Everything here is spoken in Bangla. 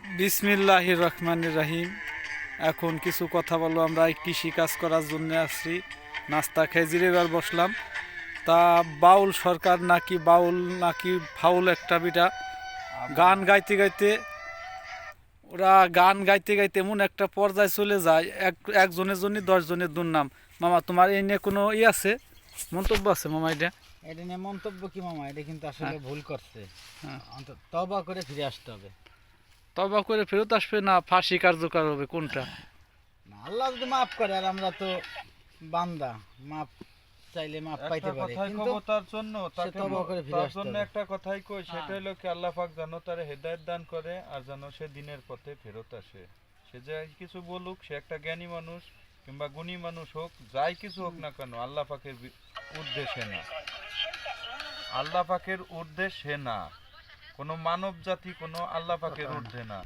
বিসমিল্লাহির রহমানির রহিম। এখন কিছু কথা বলবো। আমরা কৃষি কাজ করার জন্য আসছি, নাস্তা খেয়ে জিরেবার বসলাম। তা বাউল সরকার নাকি ফাউল একটা বিটা গান গাইতে গাইতে এমন একটা পর্যায়ে চলে যায়, একজনের জন্য 10 জনের দুর্নাম। মামা, তোমার এই নিয়ে কোনো আছে, মন্তব্য আছে মামা? এটা নিয়ে মন্তব্য কি মামা, এটা কিন্তু আসলে হ্যাঁ। ভুল করছে। হ্যাঁ। তওবা করে ফিরে আসতে হবে। তবা করে ফেরত আসবে না ফাঁসি কার্যকর হবে, কোনটা? না, আল্লাহ যদি মাফ করে, আর আমরা তো বান্দা, মাফ চাইলে মাফ পাইতে পারি, কিন্তু তার জন্য সে তওবা করে ফিরে আসতে হবে। একটা কথাই কই, সেটা হলো কি আল্লাহ পাক যেন তার হেদায়েত দান করে আর যেন সে দিনের পথে ফেরত আসে। সে যাই কিছু বলুক, সে একটা জ্ঞানী মানুষ কিংবা গুণী মানুষ হোক, যাই কিছু হোক না কেন, আল্লাহ পাকের উদ্দেশ্যে না, আল্লাহ পাকের উদ্দেশ্যে না, কোনো মানব জাতি কোনো আল্লাহ পাকের ঊর্ধ্বে না।